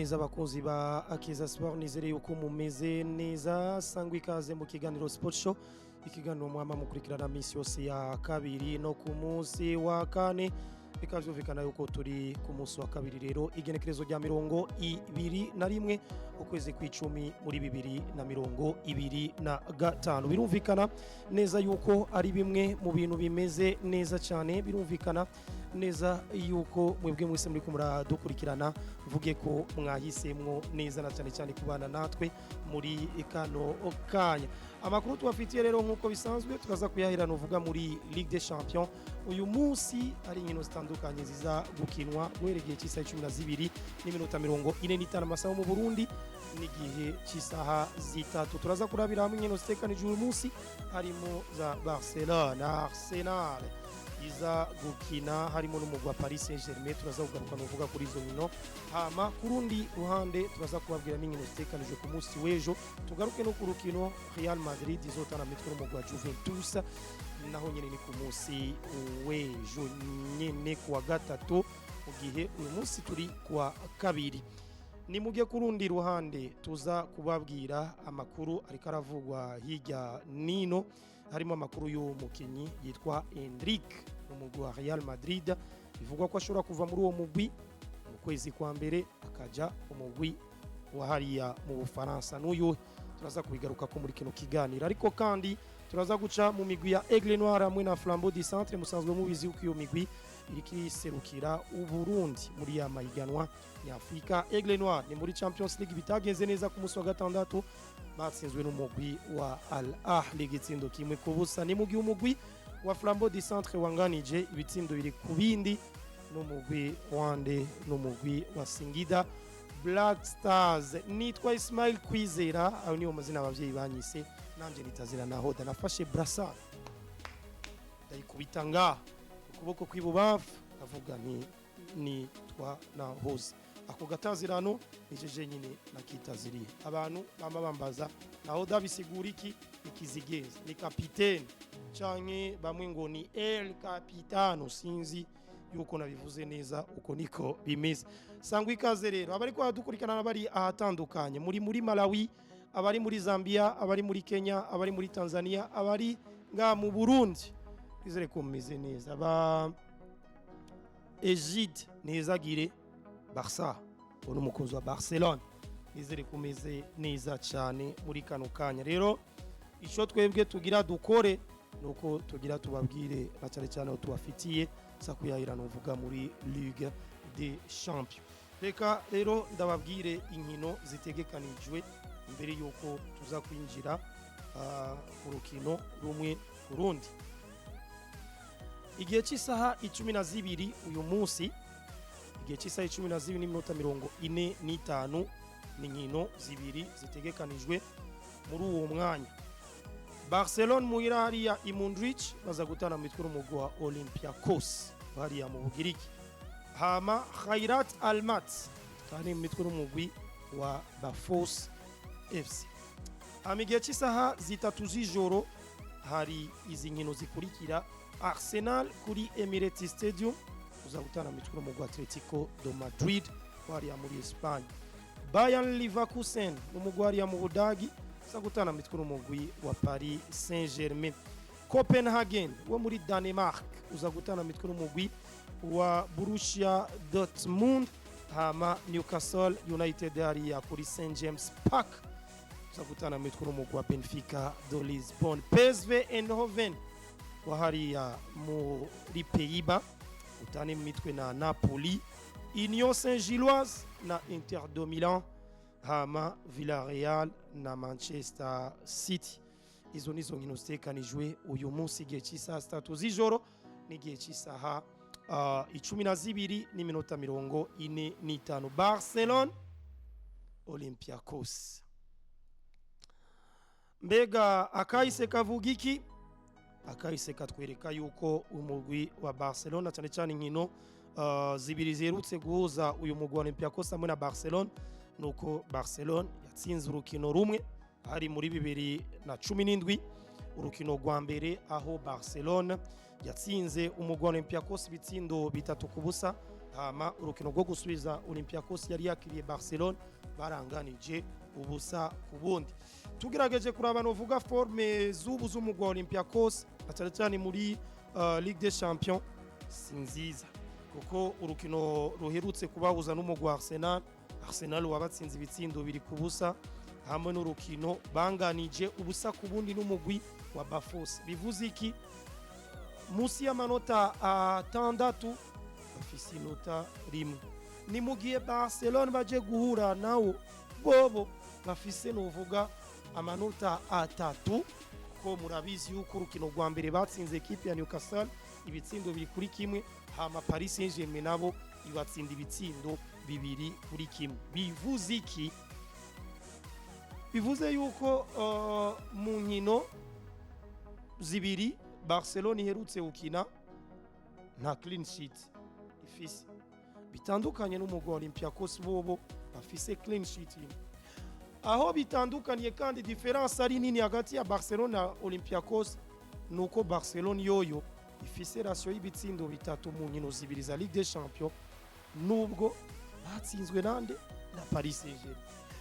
neza abakunzi ba Akiza Sport, nizere yuko mumeze neza. Sangwa ikaze mu kiganiro Sport Show, ikiganiro mwama mukurikirana misi yose ya kabiri no ku munsi wa kane. Bikavyumvikana yuko turi ku munsi wa kabiri rero igenekerezo rya 21 ukwezi kw'icumi muri 2025. Birumvikana neza yuko ari bimwe mu bintu bimeze neza cyane. Birumvikana neza yuko mwebwe mwese muri kumuradukurikirana, mvuge ko mwahisemwo neza na cyane cyane kubana natwe muri kano kanya. Amakuru tubafitiye rero nkuko bisanzwe tukaza kuyahirana uvuga muri Ligue des Champions. Uyu munsi ari inkino zitandukanye ziza gukinwa guheregeye cy'isaha 12 n'iminota 45 amasaha mu Burundi n'igihe cy'isaha zitatu. Turaza kurabira hamwe inkino zitekanije uyu munsi, harimo za Barcelona, Arsenal iza gukina, harimo n'umugwa Paris Saint-Germain. Turaza kugaruka n'uvuga kuri izo nkino, hama kurundi ruhande turaza kubabwira n'inkino zitekanije ku munsi w'ejo. Tugaruke no ku rukino Real Madrid izotana mitwe n'umugwa Juventus, naho nyene ni ku munsi w'ejo nyene kuwa gatatu, mu gihe uyu munsi turi kuwa kabiri. Ni mugiye kurundi ruhande tuza kubabwira amakuru ariko aravugwa hirya nino, harimo amakuru y'umukinyi yitwa Endrick umugwi wa Real Madrid, bivugwa ko ashobora kuva muri uwo mugwi mu kwezi kwa mbere akaja umugwi wa hariya mu Bufaransa. N'uyu turaza kubigaruka ko muri kino kiganiro, ariko kandi turaza guca mu migwi ya Aigle Noir hamwe na Flambeau du Centre. Musanzwe mubizi uko iyo migwi irikiserukira Uburundi muri ya mahiganwa ya Afrika. Aigle Noir ni muri Champions League bitagenze neza ku munsi wa gatandatu, batsinzwe n'umugwi wa Al Ahly igitsindo kimwe ku busa. Ni mugihe umugwi wa Flambeau du Centre wanganije ibitsindo biri ku bindi n'umugwi wande n'umugwi wa Singida Black Stars. Nitwa Ismail Kwizera, aho niyo mazina abavyeyi banyise, nanje nitazira naho danafashe brassard ndayikubita nga ukuboko kw'ibubamfu avuga ni twa nahoze. Ako gatazirano nijeje nyine nakitaziriye. Abantu bama bambaza naho dabisigura iki, ikizigeza ni capitaine canke bamwe ngo ni El Capitano, sinzi yuko nabivuze neza uko niko bimeze. Sangwa ikaze rero abari kwa dukurikirana bari ahatandukanye, muri Malawi, abari muri Zambia, abari muri Kenya, abari muri Tanzania, abari nga mu Burundi, izere ko meze neza. Ba Egide nezagire Barca ono mukunzi wa Barcelona, izere ko meze neza cyane muri kano kanya. Rero ico twebwe tugira dukore nuko tugira tubabwire cyane cyane aho tubafitiye sakuyahirana uvuga muri Ligue des Champions. Reka rero ndababwire inkino zitegekanijwe imbere yuko tuza kwinjira ku rukino rumwe kurundi. Igihe cy'isaha 12 uyu munsi, igihe cy'isaha 12 n'iminota 45 n'inkino zibiri zitegekanijwe muri uwo mwanya. Barcelona muhira hariya i Mundrich baza gutana mitwe n'umugwi wa Olympiacos hariya mu Bugiriki, hama Khairat Almaty kandi mitwe n'umugwi wa Bafos FC. Igihe cy'isaha 3 z'ijoro hari izi nkino zikurikira: Arsenal kuri Emirates Stadium uza gutana mitwe n'umugwi wa Atletico de Madrid hariya muri Espagne. Bayern Leverkusen umugwi hariya mu Budagi uza gutana mitwe n'umugwi wa Paris Saint-Germain. Copenhagen wo muri Denmark uza gutana mitwe n'umugwi wa Borussia Dortmund, hama Newcastle United hariya kuri St James Park uza gutana mitwe n'umugwi wa Benfica de Lisbon. PSV Eindhoven wa hariya muri Pays-Bas utane mitwe na Napoli. Union Saint-Gilloise na Inter de Milan, hama Villarreal na Manchester City. Izo nizo nkino zitekanijwe uyu munsi igihe cy'isaha 3 z'ijoro n'igihe cy'isaha 12 n'iminota 45. Barcelona Olympiacos. Mbega akahise kavuga iki? Akahise katwereka yuko umugwi wa Barcelona cyane cyane inkino zibiri zerutse guhuza uyu mugwi wa Olympiacos hamwe na Barcelona, nuko Barcelona yatsinze urukino rumwe hari muri 2017 urukino rwa mbere aho Barcelona yatsinze umugwi Olympiacos ibitsindo 3-0 hama urukino rwo gusubiza Olympiacos yari yakiriye Barcelona baranganije ubusa ku bundi. Tugerageje kuraba novuga forme z'ubu z'umugwi Olympiacos cyane muri Ligue des Champions sinziza kuko urukino ruherutse kubahuza n'umugwi Arsenal wabatsinze ibitsindo 2-0 hamwe n'urukino banganije ubusa ku bundi n'umugwi wa Bafos. Bivuze iki? Musi y'amanota 6 bafise inota rimwe. Ni mugiye Barcelona baje guhura nawo bobo bafise novuga amanota 3 ko murabizi yuko urukino rwa mbere batsinze equipe ya Newcastle ibitsindo 2-1 hama Paris Saint-Germain nabo ibatsinda ibitsindo 2-1. Bivuze iki? Bivuze yuko mu nkino zibiri Barcelona iherutse ukina nta clean sheet ifise, bitandukanye n'umugwi Olympiacos bobo bafise clean sheet. Aho bitandukaniye kandi difference ari nini hagati ya Barcelona na Olympiacos nuko Barcelona yoyo ifise ratio y'ibitsindo 3 mu nkino zibiri za Ligue des Champions nubwo batsinzwe nande na Paris Saint-Germain.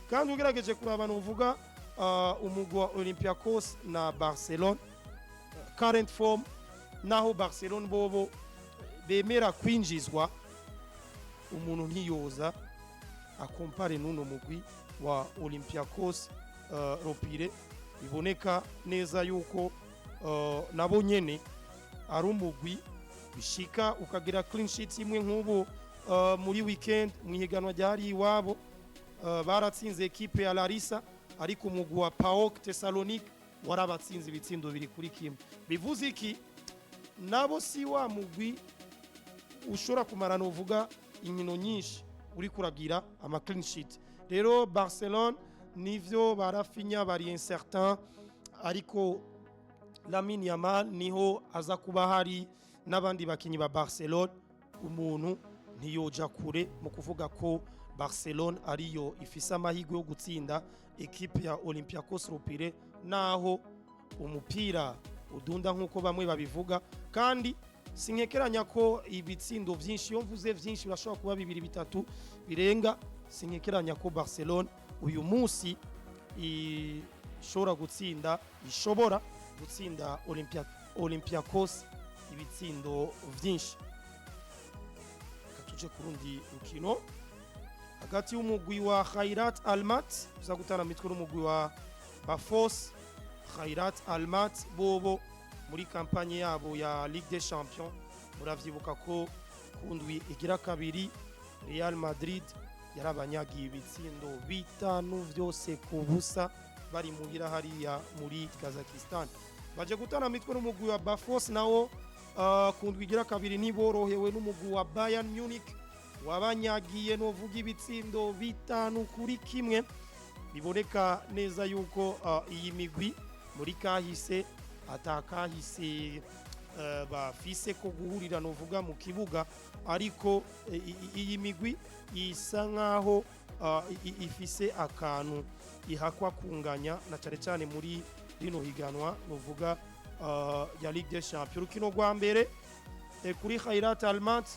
Kandi ugerageje kuraba novuga umugwi wa Olympiacos na Barcelona current form naho Barcelona bobo bemera kwinjizwa umuntu ntiyoza akompare n'uno mugwi wa Olympiacos Ropire. Biboneka neza yuko nabo nyene ari umugwi bishika ukagira clean sheet imwe nk'ubu muri weekend mwihiganwa ryari iwabo baratsinze equipe ya Larissa ariko umugwi wa PAOK Thessalonique warabatsinze ibitsindo 2-1. Bivuze iki? Nabo si wa mugwi ushobora kumara novuga inkino nyinshi uri kuragira ama clean sheet. Rero Barcelona nivyo barafinya bari incertain ariko Lamine Yamal niho aza kuba hari n'abandi bakinyi ba Barcelona umuntu ntiyoja kure mu kuvuga ko Barcelona ariyo ifise amahirwe yo gutsinda equipe ya Olympiacos Ropire naho umupira udunda nkuko bamwe babivuga, kandi sinkekeranya ko ibitsindo vyinshi yo mvuze vyinshi birashobora kuba 2-3 birenga. Sinkekeranya ko Barcelona uyu munsi ishobora gutsinda Olympiacos ibitsindo vyinshi. Katuje kurundi rukino hagati y'umugwi wa Khairat Almaty uza gutana mitwe n'umugwi wa Bafos. Khairat Almaty bobo muri kampanye yabo ya Ligue des Champions muravyibuka ko kundwi igira kabiri Real Madrid yarabanyagiye ibitsindo 5 vyose ku busa bari muhira hariya muri Kazakhstan. Baje gutana mitwe n'umugwi wa Bafos nawo kundwi igira kabiri niborohewe n'umugwi wa Bayern Munich wabanyagiye novuga ibitsindo 5-1. Biboneka neza yuko iyi migwi muri kahise atakahise bafise ko guhurira novuga mu kibuga, ariko iyi migwi isa nkaho ifise akantu ihakwa kunganya na cyane cyane muri rino higanwa novuga ya Ligue des Champions. Urukino rwa mbere kuri Khairat Almaty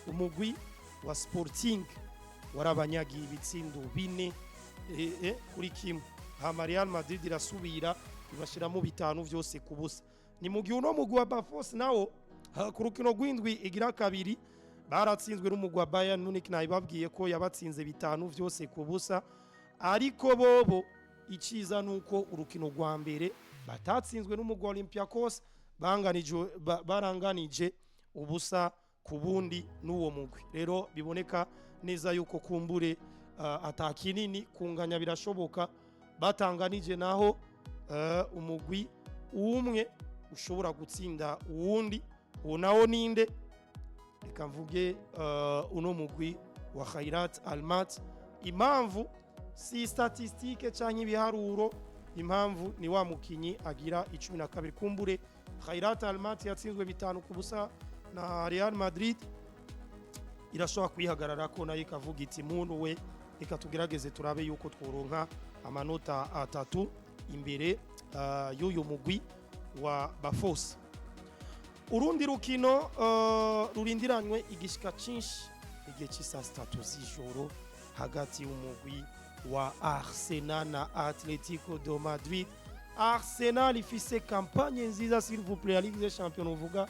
umugwi wa Sporting warabanyagiye ibitsindo 4-1. hama Real Madrid irasubira ibashiramo 5 vyose ku busa. Ni mu gihe uno mugwi wa Bafos nawo ku rukino rw'indwi igira kabiri baratsinzwe n'umugwi wa Bayern Munich nabibabwiye ko yabatsinze 5 vyose ku busa, ariko bobo iciza nuko urukino rwa mbere batatsinzwe n'umugwi wa Olympiacos baranganije ubusa ku bundi n'uwo mugwi. Rero biboneka neza yuko kumbure atakinini kunganya birashoboka, batanganije naho umugwi umwe ushobora gutsinda uwundi. Uwo nawo ninde? Reka mvuge uno mugwi wa Khairat Almaty. Impamvu si statistique canke ibiharuro, impamvu ni wa mukinyi agira 12. Kumbure Khairat Almaty yatsinzwe 5 ku busa na Real Madrid, irashobora kwihagarara ko nayo ikavuga iti muntu we reka tugerageze turabe yuko tworonka amanota 3 imbere y'uyu mugwi wa Bafos. Urundi rukino rurindiranywe igishika cinshi igihe cy'isa 3 z'ijoro hagati y'umugwi wa Arsenal na Atletico de Madrid. Arsenal ifise campagne nziza s'il vous plaît, Ligue des Champions uvuga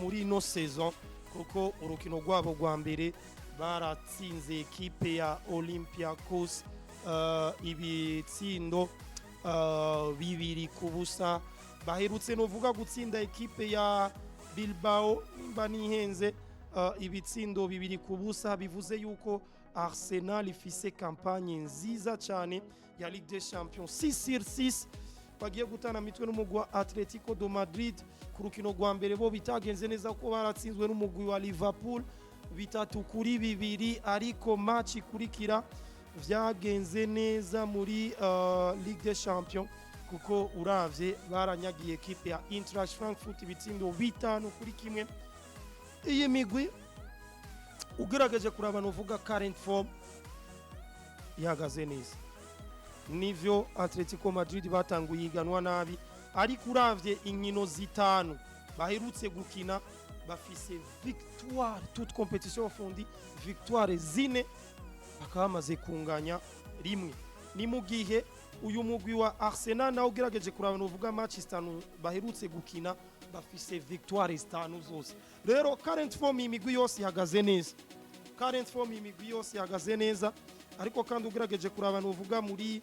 muri no saison, kuko urukino rwabo rwa mbere baratsinze ekipe ya Olympiacos ibitsindo 2-0. Baherutse novuga gutsinda ekipe ya Bilbao nimba nihenze ibitsindo 2-0. Bivuze yuko Arsenal ifise campagne nziza cyane ya Ligue des Champions. 6/6 bagiye gutana mitwe n'umugwi wa Atletico de Madrid. Ku rukino rwa mbere bo bitagenze neza ko baratsinzwe n'umugwi wa Liverpool 3-2, ariko match ikurikira vyagenze neza muri Ligue des Champions, kuko uravye baranyagiye ekipe ya Eintracht Frankfurt ibitsindo 5-1. Iyi migwi ugerageje kuraba novuga current form ihagaze neza. Nivyo Atletico Madrid batanguye iganwa nabi, ariko uravye inkino zitanu baherutse gukina bafise victoire toute compétition fondi, victoire 4 bakaba bamaze kunganya rimwe. Ni mu gihe uyu mugwi wa Arsenal nawo ugerageje kuraba novuga match 5 baherutse gukina bafise victoire 5 zose. Rero current form imigwi yose ihagaze neza, ariko kandi ugerageje kuraba novuga muri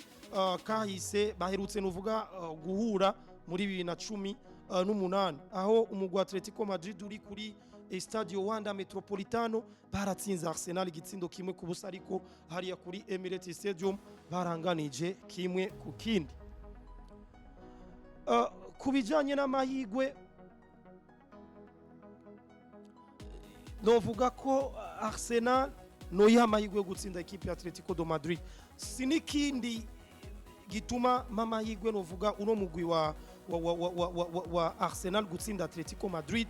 kahise baherutse novuga guhura muri 2018 aho umugwi wa Atletico Madrid uri kuri Estadio Wanda Metropolitano baratsinze Arsenal igitsindo 1-0, ariko hariya kuri Emirates Stadium baranganije 1-1. Kubijanye n'amahigwe novuga ko Arsenal no yamahigwe gutsinda ekipe ya Atletico de Madrid. Sinikindi gituma mamahigwe novuga uno mugwi wa Arsenal gutsinda Atletico Madrid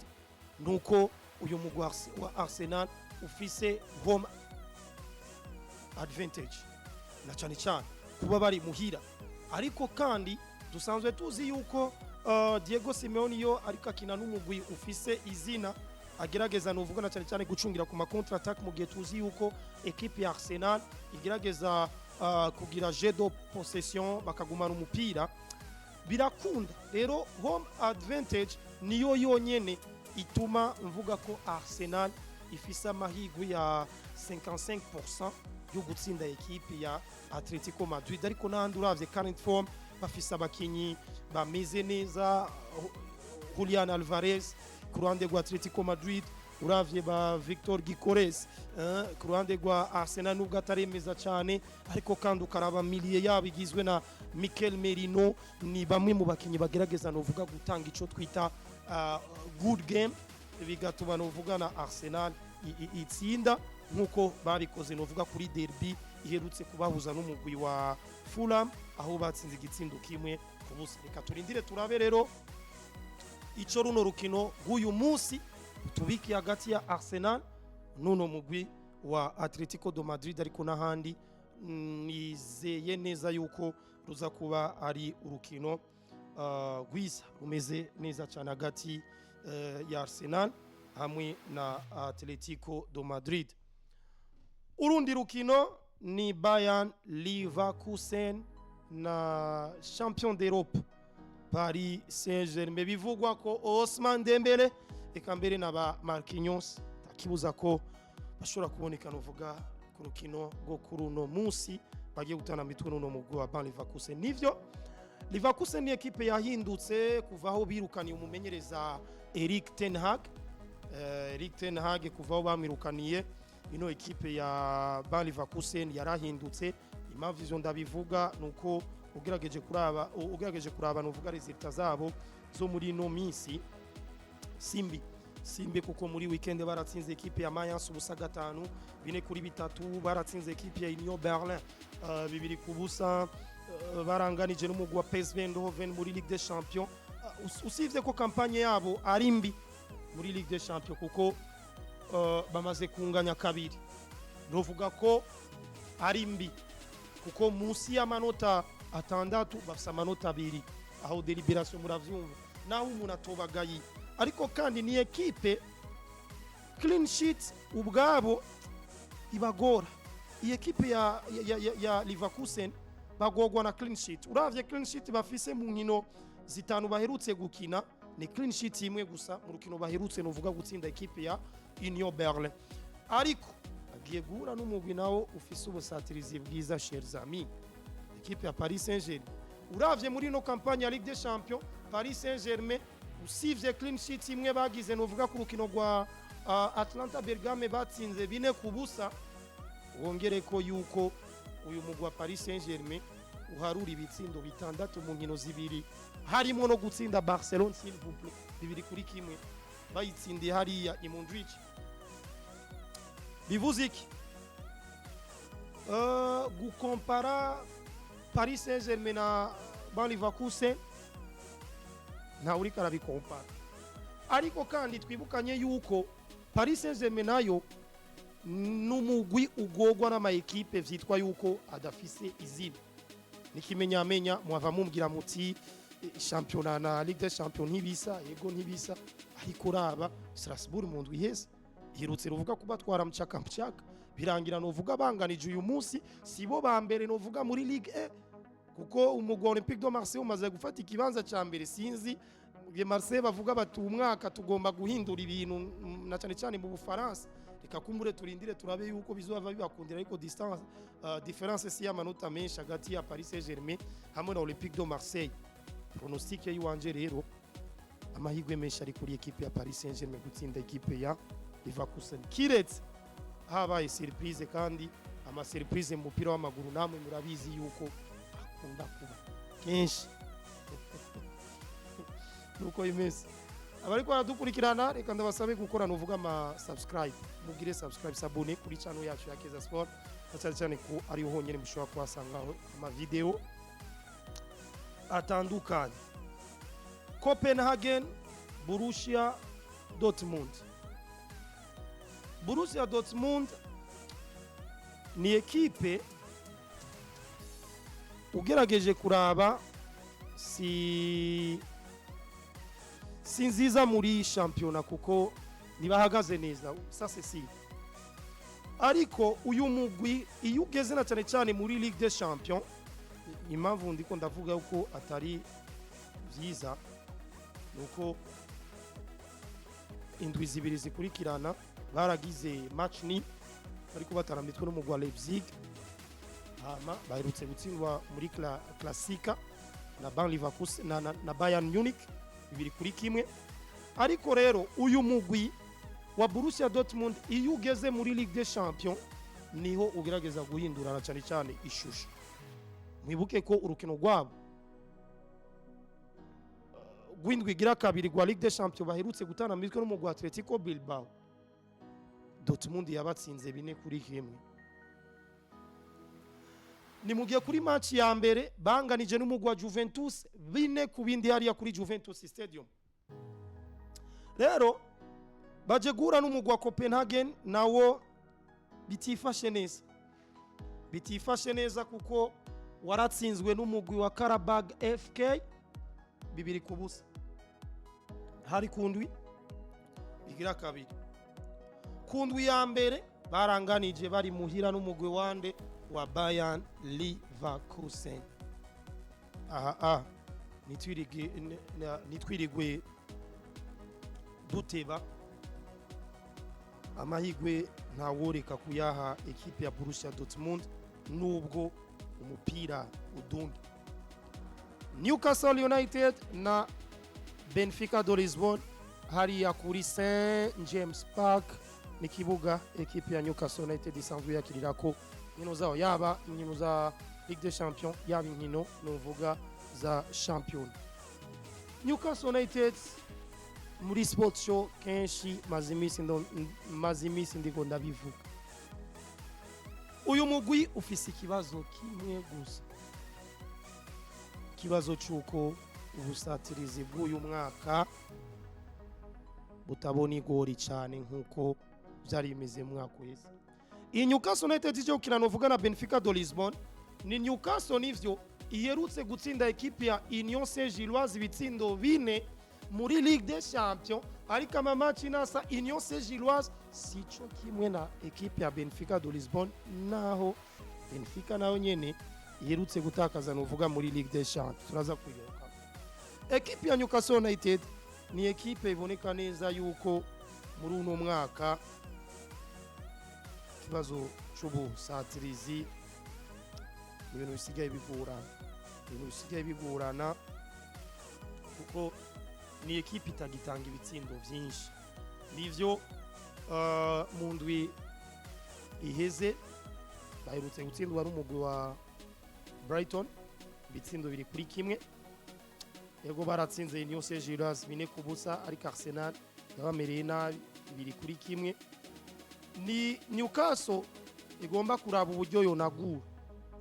nuko uyu mugwi wa Arsenal ufise home advantage na cyane cyane kuba bari muhira, ariko kandi dusanzwe tuzi yuko Diego Simeone yo ariko akina n'umugwi ufise izina agerageza novuga na cyane cyane gucungira ku ma contre attaque, mu gihe tuzi yuko equipe ya Arsenal igerageza kugira jeu de possession bakagumana umupira birakunda. Rero home advantage niyo yonyene ituma mvuga ko Arsenal ifise amahigwe ya 55% yo gutsinda ekipe ya Atletico Madrid, ariko nandi uravye current form bafise abakinyi bameze neza. Julian Alvarez ku ruhande rwa Atletico Madrid, uravye ba Victor Gyökeres ku ruhande rwa Arsenal nubwo ataremeza cyane, ariko kandi ukaraba miliye yabo igizwe na Mikel Merino. Ni bamwe mu bakinyi bagerageza novuga gutanga ico twita good game, bigatuma novuga na Arsenal itsinda nkuko babikoze novuga kuri derby iherutse kubahuza n'umugwi wa Fulham aho batsinze igitsindo 1-0. Reka turindire turabe rero ico runo rukino rw'uyu munsi tubiki hagati ya Arsenal nuno mugwi wa Atletico de Madrid, ariko n'ahandi nizeye neza yuko ruza kuba ari urukino rwiza rumeze neza cyane hagati ya Arsenal hamwe na Atletico de Madrid. Urundi rukino ni Bayern Leverkusen na champion d'Europe Paris Saint-Germain. Bivugwa ko Ousmane Dembele eka mbere na ba Marquinhos takibuza ko bashobora kuboneka novuga ku rukino rwo kuri uno munsi bagiye gutana mitwe n'uno mugwi wa Bayern Leverkusen. Nivyo Leverkusen ni ekipe yahindutse kuvaho birukaniye umumenyereza Erik ten Hag. Erik ten Hag kuvaho bamirukaniye ino ekipe ya Bayern Leverkusen yarahindutse. Impamvu izo ndabivuga nuko ugerageje kuraba novuga resultat zabo zo muri no minsi simbi kuko muri weekend baratsinze ekipe ya Mayence ubusa 5 4-3, baratsinze ekipe ya Union Berlin 2-0, baranganije n'umugwi wa PSV Eindhoven muri Ligue des Champions. Usivye ko kampanye yabo ari mbi muri Ligue des Champions kuko bamaze kunganya kabiri, novuga ko ari mbi kuko munsi y'amanota atandatu bafise amanota abiri aho deliberation muravyumva naho umuntu atobagaye ariko kandi ni ekipe clean sheet ubwabo ibagora iyi ekipe ya Leverkusen bagogwa na clean sheet uravye clean sheet bafise mu nkino zitanu baherutse gukina ni clean sheet imwe gusa mu rukino baherutse novuga gutsinda ekipe ya Union Berlin ariko agiye guhura n'umugwi nawo ufise ubusatirizi bwiza chers amis ekipe ya Paris Saint-Germain uravye muri no campagne ya Ligue des Champions Paris Saint-Germain usivye clean sheet imwe bagize novuga ku rukino rwa Atlanta Bergame batsinze 4-0 wongere ko yuko uyu mugwi wa Paris Saint-Germain uharura ibitsindo bitandatu mu nkino zibiri harimo no gutsinda Barcelone s'il vous plaît 2-1 bayitsindiye hariya i Montjuic bivuze iki gukompara Paris Saint-Germain na Bayer Leverkusen nta uri karabikompara ariko kandi twibukanye yuko Paris Saint-Germain nayo n'umugwi ugogwa n'ama ekipe vyitwa yuko adafise izina nikimenyamenya mwava mumbwira muti championnat na Ligue des Champions ntibisa yego ntibisa ariko raba Strasbourg mu ndwi heza hirutse ruvuga kuba twara mchaka birangira novuga banganije uyu munsi sibo ba mbere novuga muri Ligue 1 kuko umugwi Olympique de Marseille umaze gufata ikibanza ca mbere sinzi Marseille bavuga bati umwaka tugomba guhindura ibintu na cyane cyane mu Bufaransa reka kumbure turindire turabe yuko bizova bibakundira ariko distance difference si y'amanota menshi hagati ya Paris Saint-Germain hamwe na Olympique de Marseille pronostic yiwanje rero amahigwe menshi ari kuri equipe ya Paris Saint-Germain gutsinda equipe ya Leverkusen kiretse habaye surprise kandi ama surprise mu mupira w'amaguru namwe murabizi yuko akunda kuba kenshi nuko imeze abariko baradukurikirana reka ndabasabe gukora novuga ama subscribe mugire subscribe sabone kuri channel yacu ya Keza Sport cyane cyane ko ari honyene mushobora kwasanga ama video atandukanye Copenhagen Borussia Dortmund ni ekipe ugerageje kuraba si nziza muri championa kuko ntibahagaze neza sase si ariko uyu mugwi iyo ugeze na cyane cyane muri Ligue des Champions impamvu ndiko ndavuga uko atari byiza nuko indwi zibiri zikurikirana baragize match ni ariko bataramitwe n'umugwi wa Leipzig hama baherutse gutsindwa muri Classica na Bayer Leverkusen na Bayern Munich 2-1 ariko rero uyu mugwi wa Borussia Dortmund iyo ugeze muri Ligue des Champions niho ugerageza guhindurana cyane cyane ishusho mwibuke ko urukino rwabo gwindwigira kabiri gwa Ligue des Champions baherutse gutana mitwe n'umugwi wa Atletico Bilbao Dortmund yabatsinze 4-1 ni mugiye kuri match ya mbere banganije n'umugwi wa Juventus 4-2 hariya kuri Juventus Stadium rero baje gura n'umugwi wa Copenhagen nawo bitifashe neza kuko waratsinzwe n'umugwi wa Karabag FK 2-0 hari kundwi igira kabiri kundwi ya mbere baranganije bari muhira n'umugwi wande wa Bayern Leverkusen nitwirigwe duteba amahigwe ntaworeka kuyaha ekipe ya Borussia Dortmund nubwo umupira udunga Newcastle United na Benfica de Lisbon hariya kuri St James Park ni kibuga ekipe ya Newcastle United isanzwe yakirirako inkino zaho yaba inkino za Ligue des Champions yaba inkino novuga za champion Newcastle United muri Sport Show kenshi mazimisi ndiko ndabivuga uyu mugwi ufise ikibazo kimwe gusa kibazo cyuko ubusatirizi bw'uyu mwaka butabona igori cyane nkuko byari bimeze mu mwaka wese iyi Newcastle United ije gukina novuga na Benfica de Lisbon ni Newcastle nivyo iherutse gutsinda ekipe ya Union Saint-Gilloise ibitsindo 4 muri Ligue des Champions, ariko amamatch nasa Union Saint-Gilloise sico kimwe na ekipe ya Benfica de Lisbonne, naho Benfica nayo nyene iherutse gutakaza nuvuga muri Ligue des Champions. Turaza kuyiruka. Ekipe ya Newcastle United ni ekipe iboneka neza yuko muri uno mwaka kibazo c'ubusatirizi ibintu bisigaye bigorana kuko ni ekipe itagitanga ibitsindo byinshi. Nivyo mu ndwi iheze baherutse gutsindwa n'umugwi wa Brighton ibitsindo 2-1. Yego baratsinze Union Saint-Gilloise 4-0, ariko Arsenal yabamereye nabi 2-1. Ni Newcastle igomba kuraba uburyo yonagura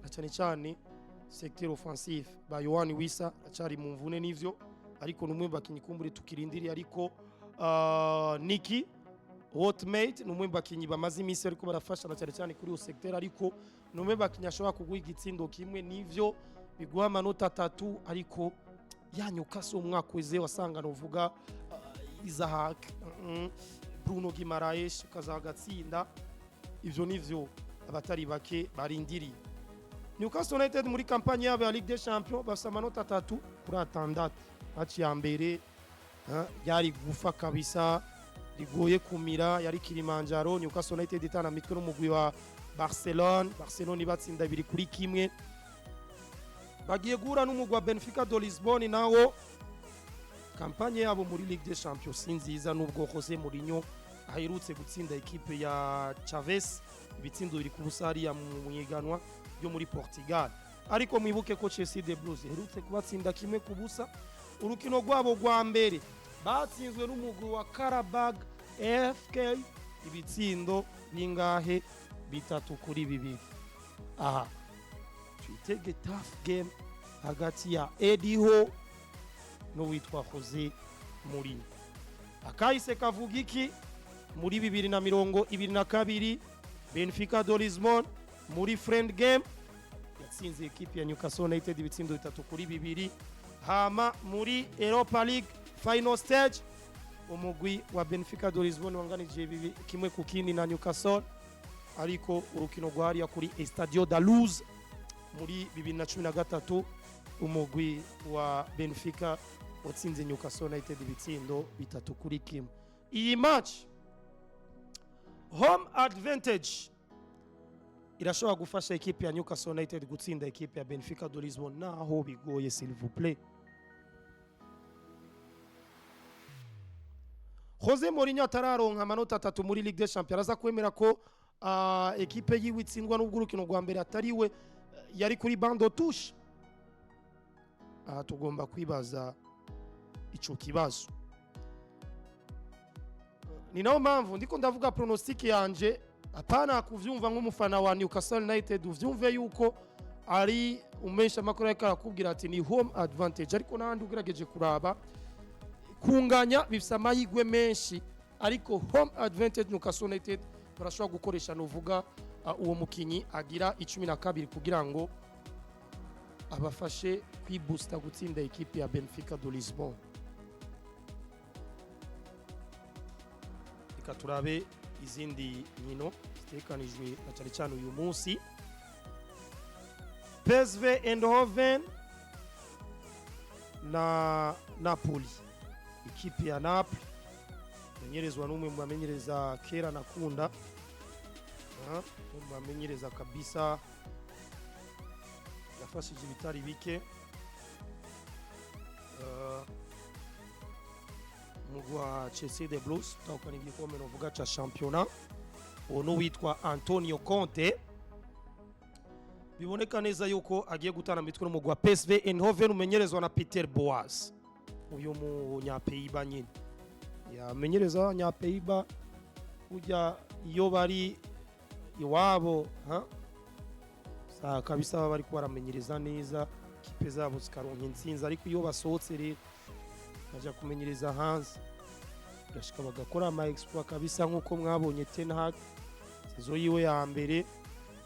cyane cyane secteur offensif ba Yohan Wissa acari mu mvune n'ivyo, ariko numwe bakinyi kumbure tukirindiriye, ariko Nicky Hotmate numwe bakinyi bamaze imisi ariko barafashana cyane cyane kuri uwo secteur, ariko numwe bakinyi ashobora kuguha igitsindo kimwe n'ivyo biguha amanota 3, ariko ya Newcastle umwaka weze wasanga novuga Isaac Bruno Guimaraes kazagatsinda, ivyo nivyo abatari bake barindiriye. Newcastle United muri kampanye yabo ya Ligue des Champions bafite amanota 3 kuri atandatu. Match ya mbere yari gufa kabisa, rigoye kumira, yari Kilimanjaro. Newcastle United itana mitwe n'umugwi wa Barcelone ibatsinda 2-1. Bagiye gura n'umugwi wa Benfica de Lisbonne, nawo kampanye yabo muri Ligue des Champions sinziza, nubwo Jose Mourinho aherutse gutsinda ekipe ya Chaves ibitsindo 2-0 hariya mu mwiganwa yo muri Portugal. Ariko mwibuke ko Chelsea de Blues iherutse kubatsinda 1-0. Urukino rwabo rwa mbere batsinzwe n'umugwi wa Karabag FK ibitsindo bingahe 3-2. Aha twitege tough game hagati ya Eddie Howe no witwa Jose Mourinho. Akahise kavuga iki muri 2022 Benfica de Lisbonne muri friend game yatsinze ekipe ya Newcastle United ibitsindo 3-2. Hama muri Europa League final stage umugwi wa Benfica de Lisbonne wanganije 1-1 na Newcastle, ariko urukino rwari kuri Estadio da Luz muri 2013 umugwi wa Benfica watsinze Newcastle United ibitsindo 3-1. Iyi match home advantage irashobora gufasha ekipe ya Newcastle United gutsinda ekipe ya Benfica de Lisbonne, naho bigoye s'il vous plaît. Jose Mourinho atararonka amanota 3 muri Ligue des Champions, aza kwemera ko ekipe yiwe itsindwa n'ubwo urukino rwa mbere atariwe yari kuri bando touche. Aha tugomba kwibaza ico kibazo. Ni nayo mpamvu ndiko ndavuga pronostic yanje, apana kuvyumva nk'umufana wa Newcastle United uvyumve yuko ari umesha makuru yake arakubwira ati ni home advantage, ariko nandi ugerageje kuraba kunganya bifisa amahigwe menshi, ariko home advantage Newcastle United barashobora gukoresha nuvuga uwo mukinyi agira 12 kugira ngo abafashe kwiboosta gutsinda ekipe ya Benfica de Lisbonne. Reka turabe izindi nkino zitekanijwe na cyane cyane uyu munsi. PSV Eindhoven na Napoli, ikipe ya Napoli menyerezwa n'umwe mu bamenyereza kera nakunda, bamenyereza kabisa, yafashije ibitari bike mugwa Chelsea de Blues tawukana igikombe novuga cha championnat, ono witwa Antonio Conte. Biboneka neza yuko agiye gutana mitwe n'umugwa PSV Eindhoven umenyerezwa na Peter Boas, uyu mu nyapeiba nyine yamenyereza nyapeiba ujya iyo bari iwabo sa kabisa bari kwaramenyereza neza kipe zabo zikaronka intsinzi, ariko iyo basohotse rero baje kumenyereza hanze gashika bagakora ama exploit kabisa, nkuko mwabonye Ten Hag sezo yiwe ya mbere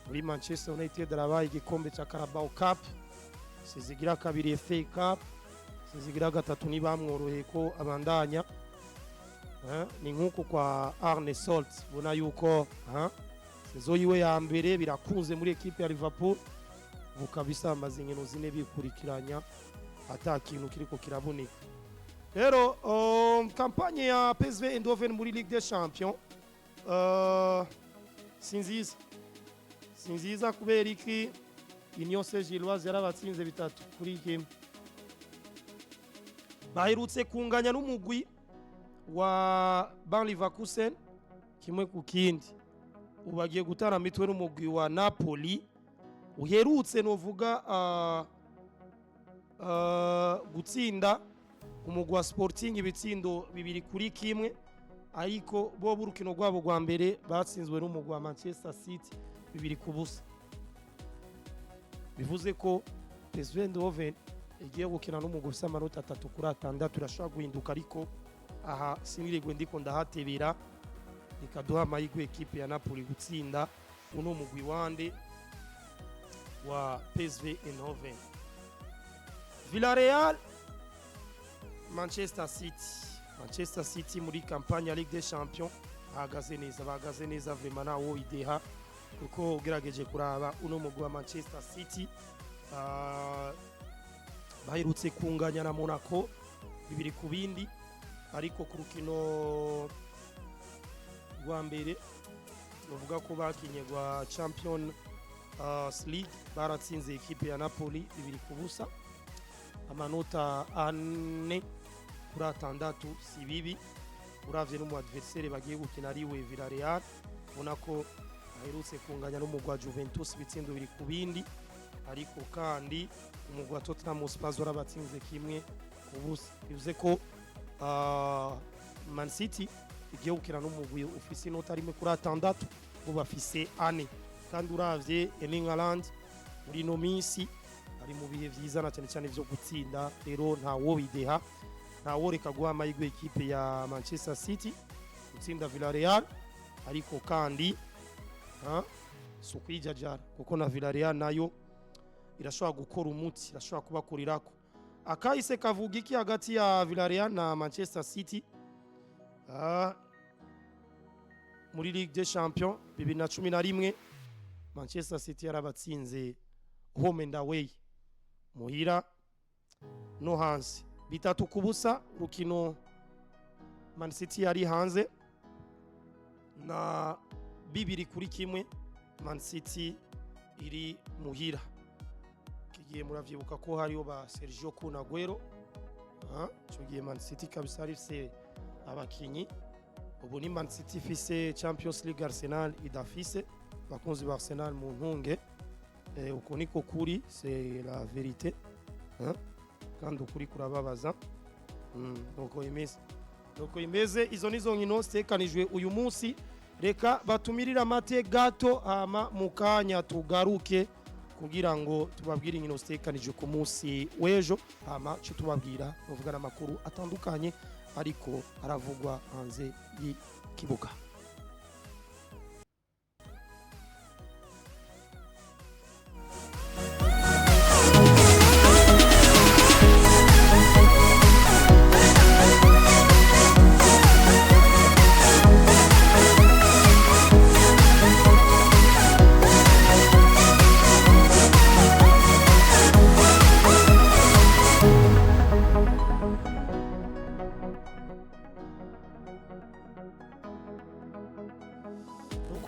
muri Manchester United arabaye igikombe cya Carabao Cup, sezigira kabiri FA Cup, sezigira gatatu nibamworoheye ko abandanya. Ni nkuko kwa Arne Slot bona yuko sezo yiwe ya mbere birakunze muri equipe ya Liverpool, bukabisa amaze inkino zine bikurikiranya ata kintu kiriko kiraboneka. Rero kampanye ya PSV Eindhoven muri Ligue des Champions sinziza kubera iki Union Saint-Gilloise yarabatsinze 3-1. Baherutse kunganya n'umugwi wa Bayer Leverkusen kimwe ku kindi, ubagiye gutara mitwe n'umugwi wa Napoli uherutse novuga gutsinda umugwi wa Sporting ibitsindo 2-1, ariko bo burukino rwabo rwa mbere batsinzwe n'umugwi wa Manchester City 2-0. bivuze ko PSV Eindhoven igiye gukina n'umugwi ufite amanota 3-6 turashobora guhinduka, ariko aha siniregwe ndiko ndahatebera ikaduha amahirwe equipe ya Napoli gutsinda uno mugwi wande wa PSV Eindhoven. Villarreal Manchester City muri kampanye ya Ligue des Champions bahagaze neza vraiment nawo ideha, kuko ugerageje kuraba uno mugwi wa Manchester City baherutse kunganya na Monaco 2-2, ariko ku rukino rwa mbere bavuga ko bakinye rwa Champions League baratsinze equipe ya Napoli 2-0, amanota 4-6 si bibi uravye n'umu adversaire bagiye gukina ariwe Villarreal. ubona ko aherutse kunganya n'umugwi wa Juventus ibitsindo 2-2, ariko kandi umugwi wa Tottenham Hotspur warabatsinze 1-0. bivuze ko Man City igiye gukina n'umugwi ufise inota rimwe kuri 6 bo bafise 4, kandi uravye Erling Haaland muri no minsi ari mu bihe vyiza na cyane vyo gutsinda. Rero ntawo bideha, ntawo reka guha amahirwe equipe ya Manchester City gutsinda Villarreal, ariko kandi sukwijajara kuko na Villarreal nayo irashobora gukora umuti, irashobora kubakurirako. Akahise kavuga iki hagati ya Villarreal na Manchester City muri Ligue des Champions 2011? Manchester City yarabatsinze home and away, muhira no hanze 3-0. rukino Man City yari hanze na 2-1 Man City iri muhira. Kigiye muravyibuka ko hariyo ba Sergio Kun Aguero, cyo Man City kabisa rifise abakinyi. Ubu ni Man City fise Champions League, Arsenal idafise. Bakunzi ba Arsenal mu ntunge, uko niko kuri, c'est la vérité, kandi ukuri kurababaza. Nuko imeze izo nizo nkino zitekanijwe uyu munsi. Reka batumirira amate gato hama mukanya tugaruke kugira ngo tubabwire inkino zitekanijwe ku munsi w'ejo, hama cyo tubabwira bavugana amakuru atandukanye ariko aravugwa hanze y'ikibuga.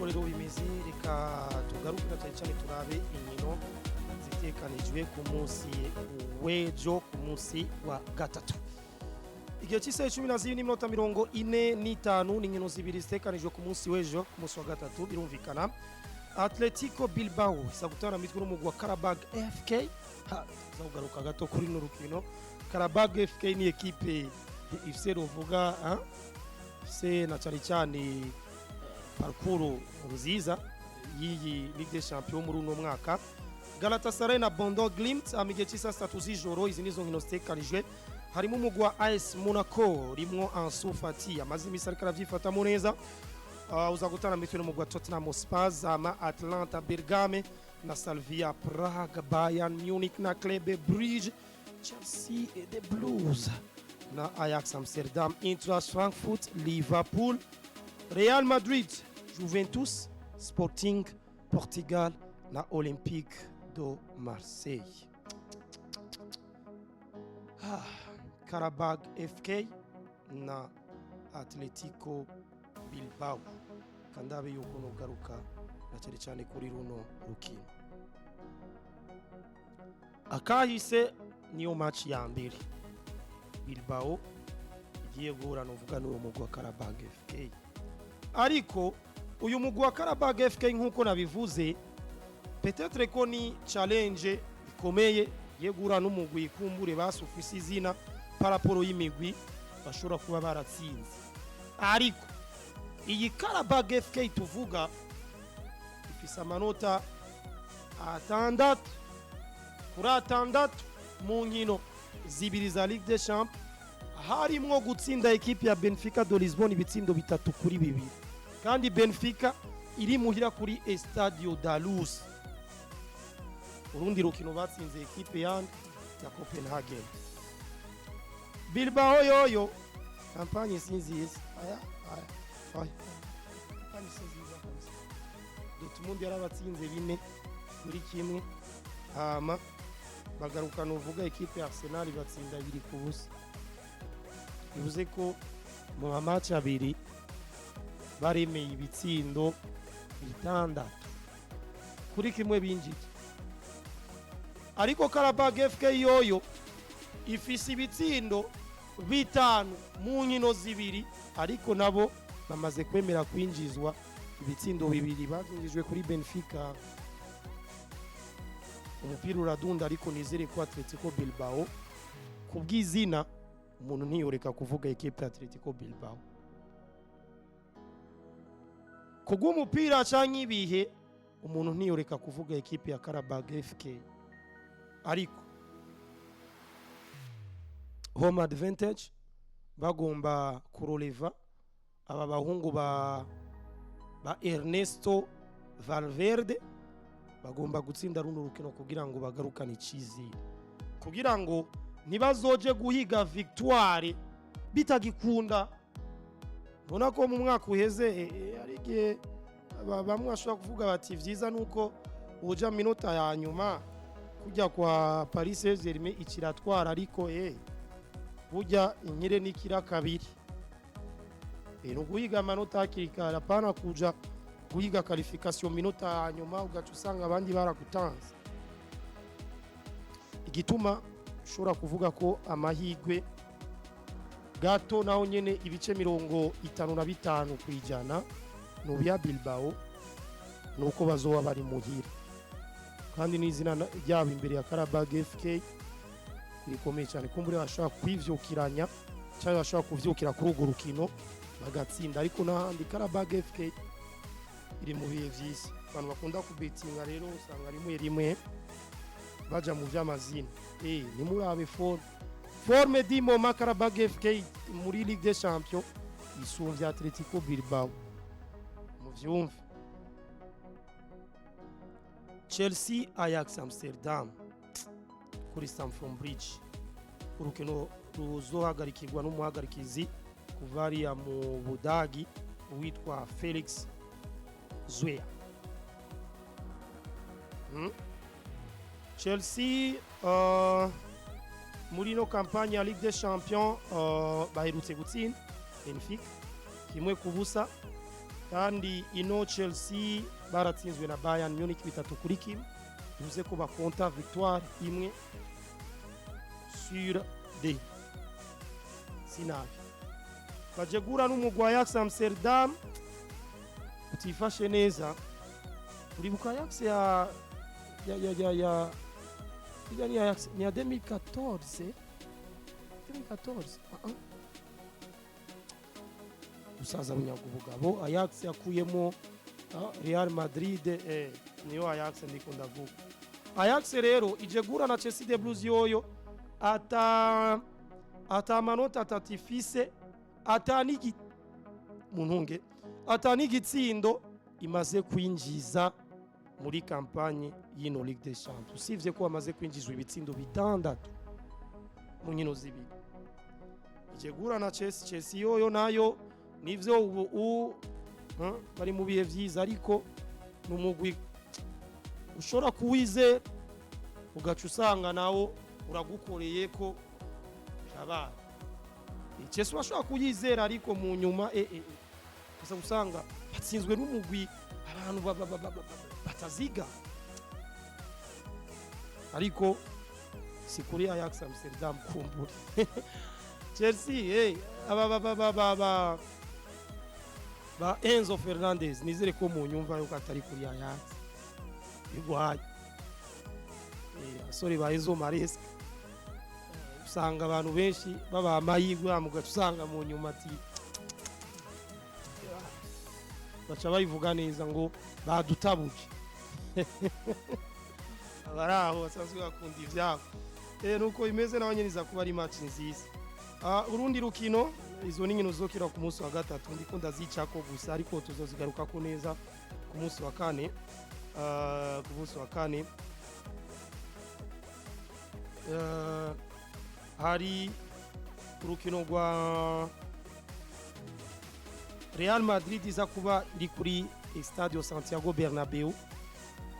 Rero bimeze, reka tugarukira cyane turabe inkino zitekanijwe ku munsi w'ejo, ku munsi wa gatatu. Igihe cy'isaha 12:45 n'inkino zibiri zitekanijwe ku munsi w'ejo, ku munsi wa gatatu. Birumvikana Atletico Bilbao isagutana mitwe n'umugwi wa Karabag FK. Zaugaruka gato kuri no rukino. Karabag FK ni equipe ifise ruvuga se na cyane parcours nziza y'iyi Ligue des Champions muri uno mwaka. Galatasaray na Bondo Glimt amige cy'isa 3 z'ijoro. Izi nizo nkino zitekanijwe. Harimo umugwi wa AS Monaco rimwo Ansu Fati amaze imisi ariko aravyifata mu neza. Uzagutana mitwe n'umugwi wa Tottenham Hotspur ama Atlanta Bergame na Slavia Prague, Bayern Munich na Club Brugge, Chelsea et the Blues na Ajax Amsterdam, Eintracht Frankfurt, Liverpool, Real Madrid, Juventus, Sporting Portugal na Olympique de Marseille. Karabag FK na Atletico Bilbao. Kandabe yuko nugaruka na cyane cyane kuri runo rukino. Akahise niyo match ya mbere. Bilbao igiye guhura n'uvuga n'uwo mugwa Karabag FK. Ariko uyu mugwa wa Karabag FK nkuko nabivuze, peut-être ko ni challenge ikomeye yegura n'umugwi kumbure basufise izina paraporo y'imigwi bashobora kuba baratsinze. Ariko iyi Karabag FK tuvuga ifise amanota atandatu kuri atandatu mu nkino zibiri za Ligue des Champions, harimwo gutsinda ekipi ya Benfica de Lisbonne ibitsindo 3-2, kandi Benfica iri muhira kuri Estadio da Luz. Urundi rukino batsinze ekipe ya Copenhagen. Bilbao yoyo kampanye sinziza kampanye sinziza kabisa. Dortmund yarabatsinze 4-1, hama bagaruka n'uvuga ekipe ya Arsenal batsinda 2-0. Bivuze ko mu match abiri baremeye ibitsindo 6 kuri kimwe binjije. Ariko Karabag FK yoyo ifise ibitsindo 5 mu nkino zibiri, ariko nabo bamaze kwemera kwinjizwa ibitsindo 2 bazinjijwe kuri Benfica. Umupira uradunda, ariko nizere ko Atletico Bilbao kubw'izina umuntu ntiyoreka kuvuga ekipe Atletico Bilbao. Kugumupira canke ibihe umuntu ntiyoreka kuvuga ekipe ya Karabag FK. Ariko home advantage bagomba kuroleva aba bahungu ba Ernesto Valverde, bagomba gutsinda runo rukino kugira ngo bagarukane icizere, kugira ngo ntibazoje guhiga victoire bitagikunda. Mbona ko mu mwaka uheze arigiye bamwe ashobora kuvuga bati vyiza nuko uja minota ya nyuma kujya kwa Paris Saint-Germain ikiratwara, ariko burya inkire nikira kabiri. No guhiga amanota hakirikara, apana kuja guhiga qualification minota ya nyuma ugaca usanga abandi baragutanze. Igituma ushobora kuvuga ko amahigwe gato naho nyene ibice 55 kwijana no bya Bilbao nuko bazoba bari muhira, kandi n'izina ryabo imbere ya Karabag FK rikomeye cyane. Kumbure bashaka kwivyukiranya cyangwa bashaka kuvyukira kuri urwo rukino bagatsinda, ariko n'ahandi Karabag FK iri mu bihe vy'isi. Abantu bakunda kubetinga rero usanga rimwe baja mu vy'amazina. Ni murabe forme di moment Karabag FK muri Ligue des Champions isumvye Atletico Bilbao mu vyumve. Chelsea Ajax Amsterdam kuri Stamford Bridge, urukino ruzohagarikirwa n'umuhagarikizi kuva ariya mu Budagi witwa Felix Zweier. Chelsea muri no kampanye ya Ligue des Champions baherutse gutsinda Benfica 1-0, kandi ino Chelsea baratsinzwe na Bayern Munich 3-1. Bivuze ko bakonta victoire imwe sur 2. Sinabi bajegura n'umugwa Ajax Amsterdam utifashe neza. Uribuka Ajax ya Ajax ni ya 2014 usaza bunyagubugabo. Ajax yakuyemo Real Madrid, niyo Ajax ndikunda vuga. Ajax rero ijegura na Chelsea de Blues yoyo ata manota atatifise atanigi muntunge atanigitsindo imaze kwinjiza muri kampanye y'ino Ligue des Champions, usibye ko bamaze kwinjizwa ibitsindo bitandatu mu nkino zibiri. Igegura na Chelsea yoyo nayo nivyo ubu bari mu bihe vyiza, ariko n'umugwi ushobora kuwize ugaca usanga nawo uragukoreye ko shabaye. Chelsea bashobora kuyizera, ariko mu nyuma gusa usanga batsinzwe n'umugwi abantu bataziga. Ariko si kuri Ajax Amsterdam kumburi. Chelsea ba Enzo Fernandez nizere ko mu nyumva yuko atari kuri Ajax igwaye. Abasore ba Enzo Maresca usanga abantu benshi baba amahirwe amugaca usanga mu nyuma ati baca bayivuga neza ngo badutabuje. Abaraho basanzwe bakunda ivyabo. Nuko imeze naho nyeniza kuba ari match nziza. Urundi rukino izo n'inkino zokira ku munsi wa gatatu ndiko ndazicako gusa, ariko tuzozigaruka ko neza ku munsi wa kane. Ku munsi wa kane hari urukino rwa Real Madrid iza kuba iri kuri Estadio Santiago Bernabeu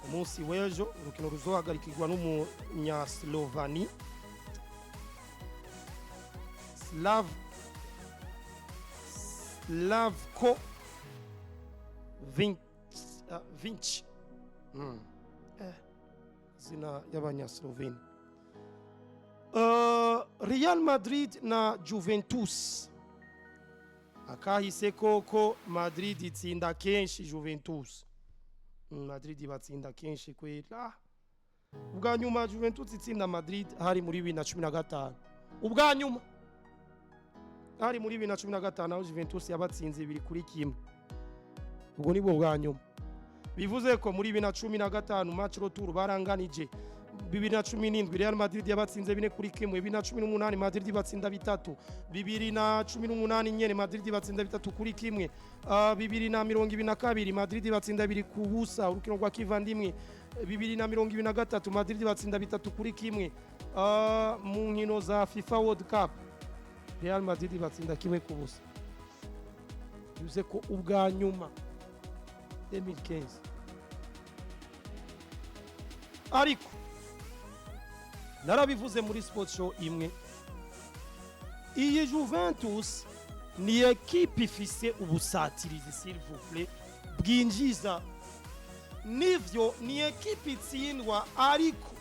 ku munsi w'ejo. Urukino ruzohagarikirwa n'umunyaslovani Slavko Vinci. Zina y'abanyasloveni. Real Madrid na Juventus. Akahise koko Madrid itsinda kenshi Juventus. Madrid batsinda kenshi kwera. Ubwa nyuma Juventus itsinda Madrid hari muri 2015. Ubwa nyuma hari muri 2015 aho Juventus yabatsinze 2-1. Ubwo nibwo bwa nyuma. Bivuze ko muri 2015 match retour baranganije. 2017 Real Madrid yabatsinze 4-1, 2018 Madrid batsinda 3, 2018 nyene Madrid batsinda 3-1, 2022 Madrid batsinda 2-0 urukino rwa kivandimwe, 2023 Madrid batsinda 3-1. Mu nkino za FIFA World Cup Real Madrid batsinda 1-0. Bivuze ko ubwa nyuma 2015. Ariko narabivuze muri Sport Show imwe, iyi Juventus ni ekipe ifise ubusatirizi s'il vous plaît bwinjiza. Nivyo ni ekipe itsindwa, ariko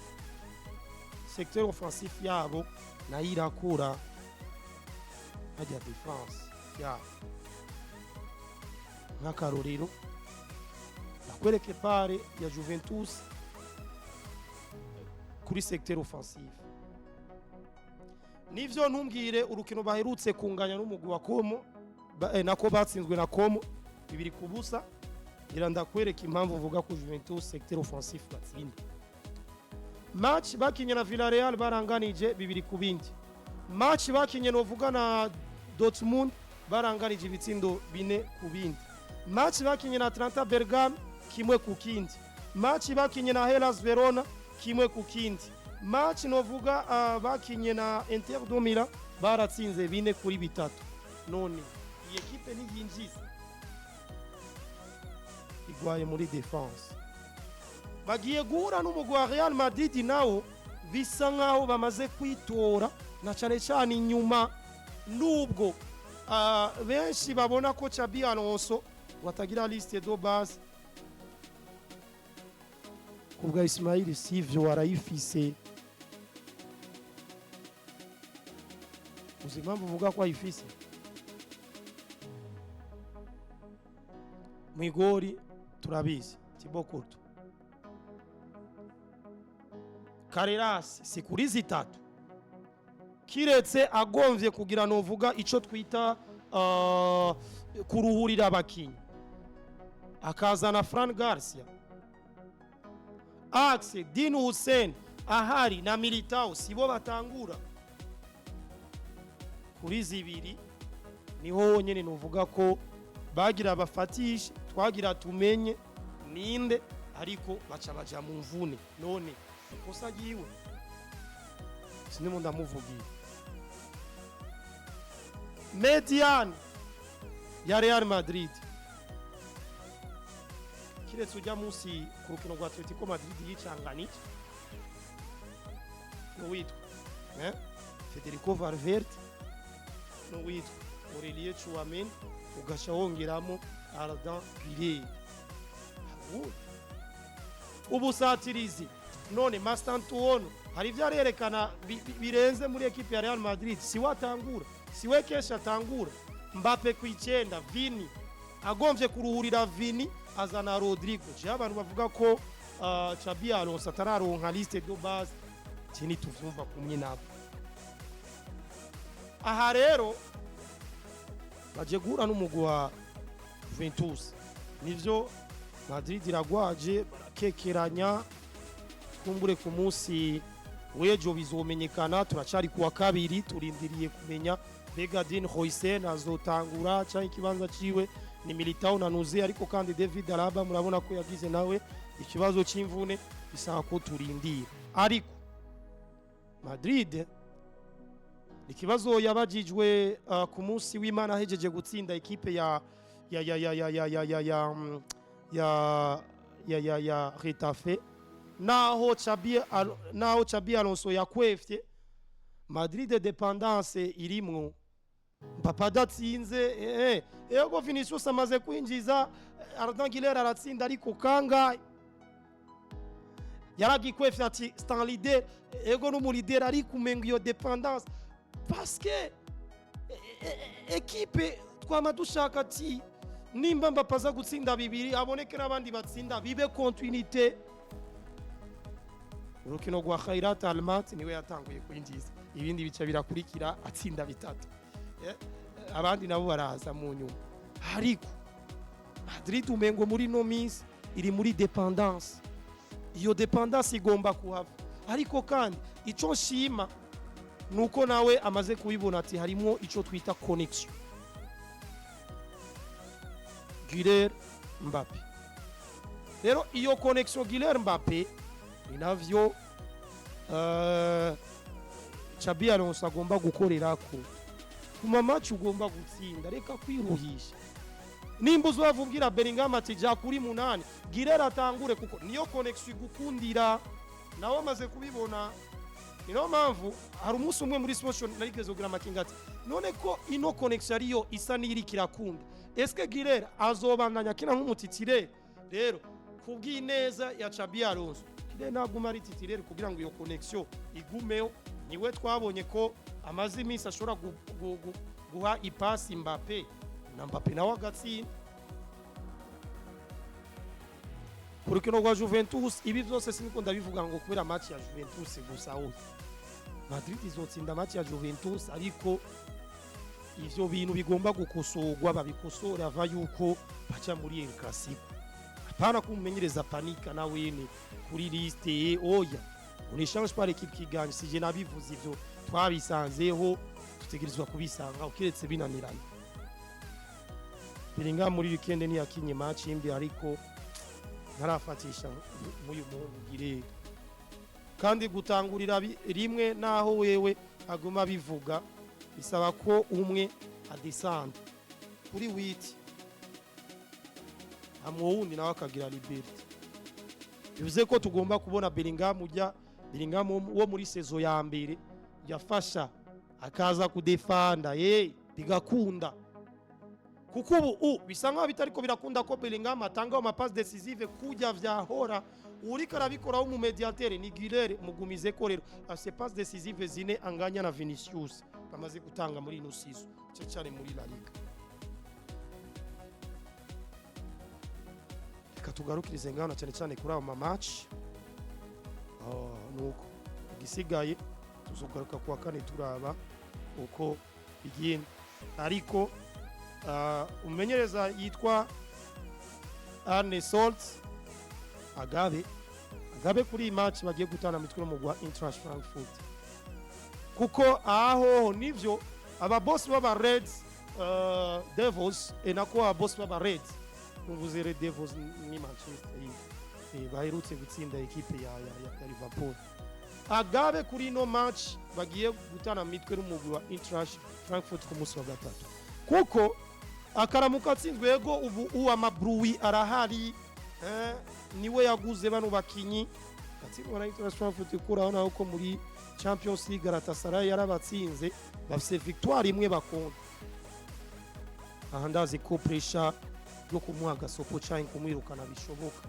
secteur offensif yabo na irakura hajya defense yabo. Nk'akarorero nakwereke pare ya Juventus kuri secteur offensif. Nivyo ntumbwire urukino baherutse kunganya n'umugwi wa Como nako batsinzwe na Como 2-0. Ngira ndakwereka impamvu uvuga ko Juventus secteur offensif batsinda. Match bakinye na Villarreal baranganije 2-0. Match bakinye novuga na Dortmund baranganije ibitsindo 4-0. Match bakinye na Atalanta Bergame 1-0. Match bakinye na Hellas Verona 1-0. Match novuga bakinye na Inter de Milan baratsinze 4-3. None iyi ekipe ni yinjiza igwaye muri defense. Bagiye guhura n'umugwi wa Real Madrid nawo bisa nkaho bamaze kwitora, na cyane cyane inyuma, nubwo benshi babona ko Xabi Alonso watagira liste de base. Kubwa Ismail sivyo warayifise. Uzi impamvu uvuga ko ayifise? Mwigori turabizi Thibaut Courtois, Carreras si kuri zitatu, kiretse agomvye kugira novuga ico twita kuruhurira abakinyi, akazana Fran Garcia, Axe, Dinu Hussein ahari na Militao sibo batangura. Kuri zibiri niho honyene novuga ko bagira abafatisha, twagira tumenye ninde ariko baca baja mu mvune none kosa giwe sinimo ndamuvugiye median ya Real Madrid kiretse ujya munsi ku rukino rwa Atletico Madrid yicanganije n'uwitwa Federico Valverde n'uwitwa Aurelien Tchouameni ugaca wongeramo Arda Güler ubusatirizi none Mastantuono hari vyarerekana birenze muri ekipe ya Real Madrid siwe kesha atangura Mbappe ku 9 Vini agomvye kuruhurira Vini azana Rodrigo je abantu bavuga ko Xabi Alonso atararonka liste de base kini tuvyumva kumwe nabo aha rero baje guhura n'umugwi wa Juventus nivyo Madrid iragwaje barakekeranya kumbure ku munsi wejo bizomenyekana turacari kuwa kabiri turindiriye kumenya Begadin Hoysen azotangura cyangwa ikibanza ciwe ni Militao na Nuzi ariko kandi David Alaba murabona ko yagize nawe ikibazo c'imvune bisaba ko turindira ariko Madrid ikibazo yabajijwe ku munsi w'Imana hejeje gutsinda ekipe ya Getafe naho Xabi Alonso yakwefye Madrid dependance irimwo Mbappe adatsinze ego Vinicius amaze kwinjiza Arda Güler aratsinda ariko kangahe yaragikwefye ati Stan leader ego no mu leader ariko umenga iyo dependance parce que equipe twama dushaka ati nimba Mbappe aza gutsinda bibiri aboneke n'abandi batsinda bibe continuité urukino rwa Khairat Almaty niwe yatanguye kwinjiza ibindi bica birakurikira atsinda bitatu abandi nabo baraza mu nyuma ariko Madrid umengo muri no minsi iri muri dependance iyo dependance igomba kuhava ariko kandi ico nshima nuko nawe amaze kubibona ati harimo ico twita connection Güler Mbappe rero iyo connection Güler Mbappe inavyo Xabi Alonso agomba gukorerako kuma match ugomba gutsinda reka kwiruhisha nimba uzavugira Bellingham ati ja kuri 8 Güler atangure kuko niyo connection igukundira nawe amaze kubibona niyo mpamvu hari umunsi umwe muri Sportion narigeze kugira makingati none ko ino connection ariyo isa niri kirakunda eske Güler azobandanya kina nk'umutitire rero kubw'ineza ya Xabi Alonso Güler naguma ari titire kugira ngo iyo connection igumeho niwe twabonye ko amazi iminsi ashobora guha ipasi Mbappe na Mbappe nawe agatsinda ku rukino rwa Juventus ibi byose siniko ndabivuga ngo kubera match ya Juventus gusa aho Madrid izotsinda match ya Juventus ariko ivyo bintu bigomba gukosorwa babikosora ava yuko baca muri El Clasico apana kumumenyereza panika na wene kuri liste oya on échange par l'équipe qui gagne si je nabivuze ivyo twabisanzeho tutegerezwa kubisanga ukiretse binaniranye Bellingham muri weekend ni yakinye match imbi ariko ntarafatisha muyu muhungire kandi gutangurira rimwe naho wewe aguma bivuga bisaba ko umwe adescend kuri witi amwundi nawe akagira liberty bivuze ko tugomba kubona Bellingham wo muri saison ya mbere yafasha akaza kudefanda bigakunda kuko ubu bisa nkaho bitariko birakunda ko Bellingham atanga amapasse decisive kujya vyahora uri karabikora mu mediateur ni Güler mugumize ko rero ase passe decisive zine anganya na Vinicius bamaze gutanga muri ino season cyane muri La Liga tugarukirize ngana cyane kuri aba match nuko gisigaye tuzogaruka kuwa kane turaba uko bigenda ariko umenyereza yitwa Arne Slot Agabe kuri match bagiye gutana mitwe no mugwa Eintracht Frankfurt kuko aho nivyo aba boss baba Reds Devils enako aba boss baba Reds vous Devils ni Manchester baherutse gutsinda ekipe ya Liverpool. Agabe kuri no match bagiye gutana mitwe n'umugwi wa Eintracht Frankfurt ku munsi wa gatatu, kuko akaramuka atsinzwe yego ubu uwa Mabruwi arahari, niwe yaguze bano bakinyi gatsindwa na Eintracht Frankfurt ikuraho naho ko muri Champions League Galatasaray yarabatsinze bafise victoire imwe bakunda. Aha ndazi ko pressure yo kumuha gasopo cyangwa kumwirukana bishoboka.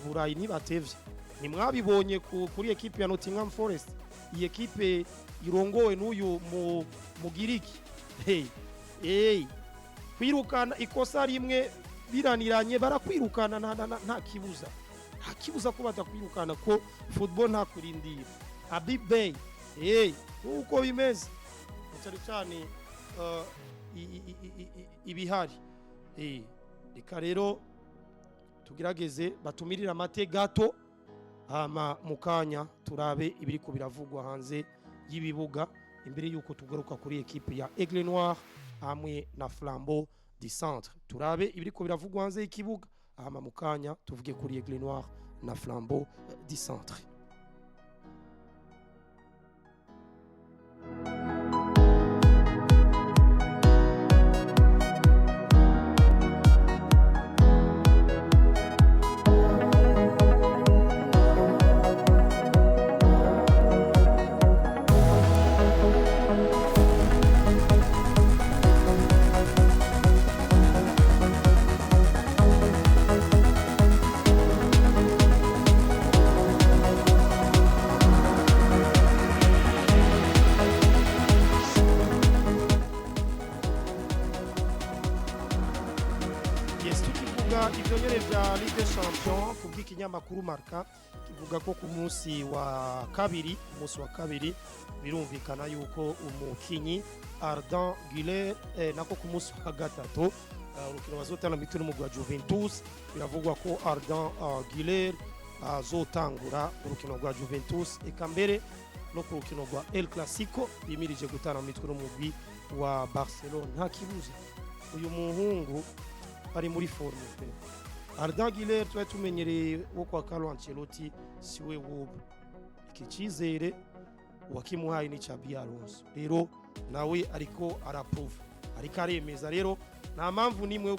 Burayi ntibatevye, nimwabibonye kuri ekipe ya Nottingham Forest, iyi ekipe irongowe n'uyu Mugiriki. Kwirukana ikosa rimwe biraniranye barakwirukana nta kibuza ko batakwirukana, ko football nta kurindira. Habib Bey uko bimeze cyane cyane ibihari. Reka rero tugerageze batumirira amate gato, hama mukanya turabe ibiri ko biravugwa hanze y'ibibuga imbere yuko tugaruka kuri ekipe ya Aigle Noir hamwe na Flambeau du Centre. Turabe ibiri ko biravugwa hanze y'ikibuga, hama mukanya tuvuge kuri Aigle Noir na Flambeau du Centre. Ikinyamakuru Marca kivuga ko ku munsi wa kabiri birumvikana yuko umukinyi Ardan Güler nako ku munsi wa gatatu urukino bazotana mitwe n'umugwi wa Juventus, biravugwa ko Ardan Güler azotangura urukino rwa Juventus, eka mbere no ku rukino rwa El Clasico bimirije gutana mitwe n'umugwi wa Barcelona. Nta kibuza uyu muhungu ari muri forme pe. Ardan Güler tuba tumenyereye wo kwa Carlo Ancelotti siwe wubu, ikicizere wakimuhaye ni Xabi Alonso, rero nawe ariko araprove, ariko aremeza. Rero nta mpamvu nimwe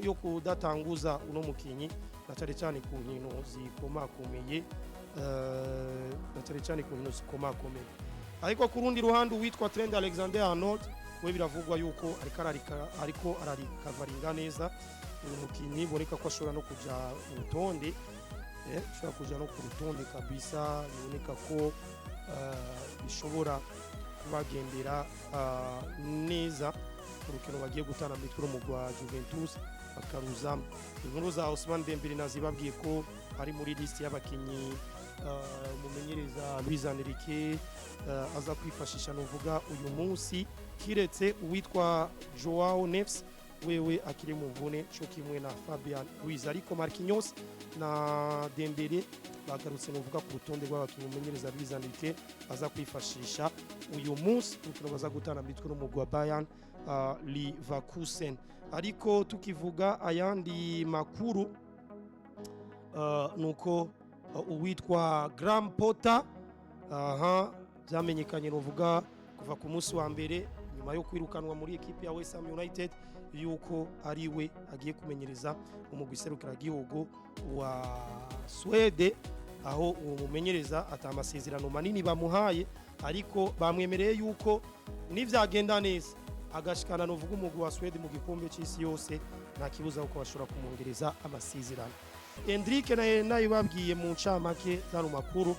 yo kudatanguza uno mukinyi na cyane ku nkino zikomakomeye, ariko ku rundi ruhande witwa Trent Alexander-Arnold we biravugwa yuko ariko ararikavaringa neza. Uyu mukinyi boneka ko ashobora no kuja mu rutonde, ashobora kuja no ku rutonde kabisa, boneka ko bishobora kubagendera neza ku rukino bagiye gutana mitwe mu rwa Juventus bakaruza. Inkuru za Ousmane Dembele nazibabwiye ko ari muri list y'abakinyi umumenyereza Luis Enrique aza kwifashisha novuga uyu munsi, kiretse uwitwa Joao Neves wewe akiri mu mvune cyo kimwe na Fabian Ruiz, ariko Marquinhos na Dembele bagarutse novuga ku rutonde rw'abakinyi umumenyereza Luis Enrique aza kwifashisha uyu munsi urukino baza gutana mitwe n'umugwi wa Bayern Leverkusen. Ariko tukivuga ayandi makuru nuko uwitwa Graham Potter byamenyekanye novuga kuva ku munsi wa mbere nyuma yo kwirukanwa muri ekipe ya West Ham United yuko ariwe agiye kumenyereza umugwi serukiragihugu wa Swede, aho uwo mumenyereza atamasezerano manini bamuhaye, ariko bamwemereye yuko nivyagenda neza agashikana novuga umugwi wa Swede mu gikombe cy'isi yose nta kibuza uko bashobora kumwongereza amasezerano. Hendrik nayo babwiye mu ncamake zano makuru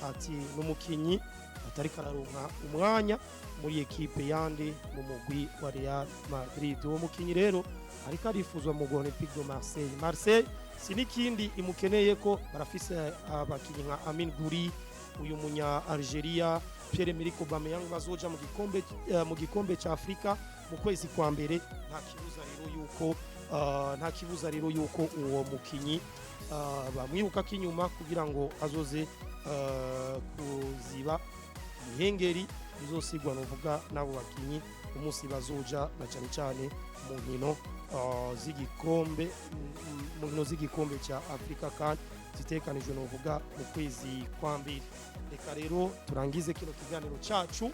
ati n'umukinyi atari kararonka umwanya muri ekipe yandi mu mugwi wa Real Madrid. Uwo mukinyi rero ariko arifuzwa mu Olympique de Marseille sinikindi imukeneye ko barafise abakinyi nka Amin Guri, uyu munya Algeria, Pierre-Emerick Aubameyang bazoja mu gikombe cya Afrika mu kwezi kwa mbere. Nta kibuza rero yuko uwo mukinyi bamwibuka kinyuma kugira ngo azoze kuziba ihengeri bizosigwa novuga nabo bakinyi umunsi bazoja na cyane cyane mu nkino z'igikombe mu nkino z'igikombe cya Afrika kandi zitekanijwe novuga mu kwezi kwa mbere. Reka rero turangize kino kiganiro cyacu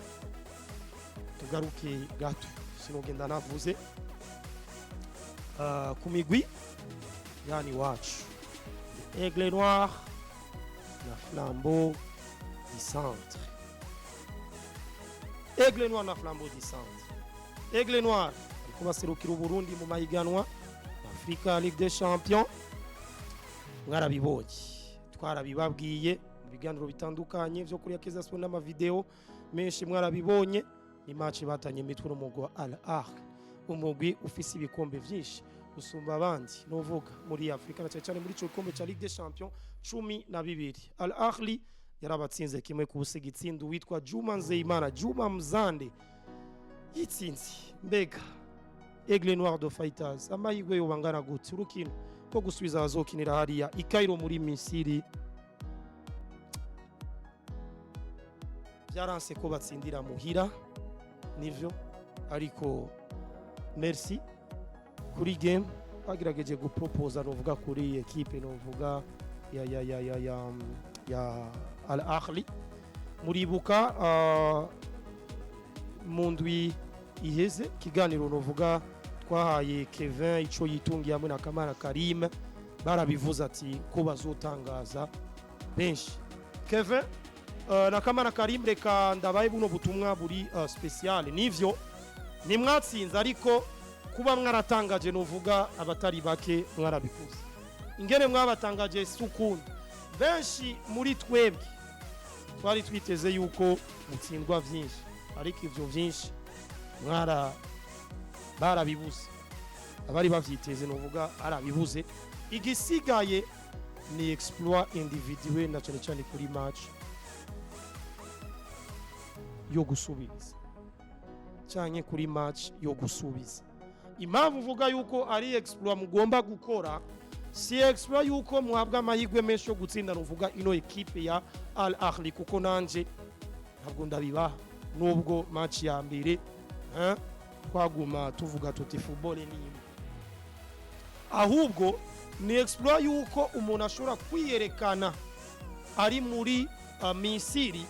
tugaruke gato sinogenda navuze ku migwi yani wacu Aigle Noir na Flambeau du Centre. Aigle Noir na Flambeau du Centre. Aigle Noir ariko baserukira Burundi mu mahiganwa Africa Ligue des Champions. Mwarabibonye twarabibabwiye mu biganiro bitandukanye byo kuri Akeza Sport n'ama video menshi mwarabibonye. Ni match batanye mitwe n'umugwi Al Ahly, umugwi ufise ibikombe byinshi gusumba abandi novuga muri Afrika na cyane muri cyo gikombe cya Ligue des Champions 12. Al Ahly yarabatsinze kimwe ku busigitsindu witwa Juma Nzeyimana Juma Mzande yitsinzi. Mbega Aigle Noir de Fighters amahirwe yo bangana gute urukino ko gusubiza abazokinira hariya i Cairo muri Misiri byaranse ko batsindira muhira nivyo, ariko merci kuri game bagerageje gupropose novuga kuri equipe novuga ya Al Ahly. Muribuka mu ndwi iheze kiganiro novuga twahaye Kevin ico yitungiye hamwe na Kamara Karim barabivuze ati ko bazotangaza benshi. Kevin na Kamara Karim reka ndabaye buno butumwa buri special nivyo ni mwatsinze, ariko kuba mwaratangaje novuga abatari bake mwarabikuze ingene mwabatangaje sukundi benshi muri twebwe twari twiteze yuko mutsindwa byinshi, ariko ivyo byinshi barabibuze abari bavyiteze novuga arabibuze. Igisigaye ni exploit individuel na cyane cyane kuri match yo gusubiza cyane kuri match yo gusubiza. Impamvu uvuga yuko ari exploit mugomba gukora si exploit yuko muhabwa amahirwe menshi yo gutsinda novuga ino equipe ya Al Ahly, kuko nanje ntabwo ndabibaha nubwo match ya mbere twaguma tuvuga tuti football ni imwe, ahubwo ni exploit yuko umuntu ashobora kwiyerekana ari muri Misiri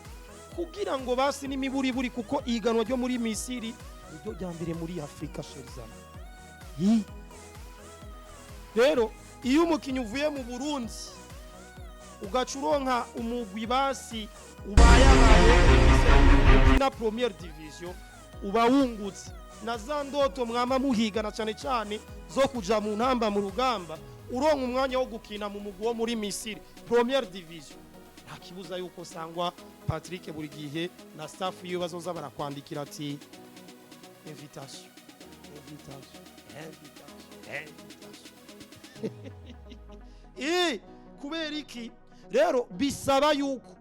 kugira ngo basi n'imiburi kuko iganwa ryo muri Misiri ryo rya mbere muri Afrika sherizana. Rero iyo umukinyi uvuye mu Burundi ugacuronka umugwi basi ubayabaye na Première Division uba wungutse na za ndoto mwama muhigana cyane cyane zo kuja mu ntamba mu rugamba, uronka umwanya wo gukina mu mugwi wo muri Misiri Première Division. Nta kibuza yuko sangwa Patrick buri gihe na staff yiwe bazoza barakwandikira ati invitation. Kubera iki rero bisaba yuko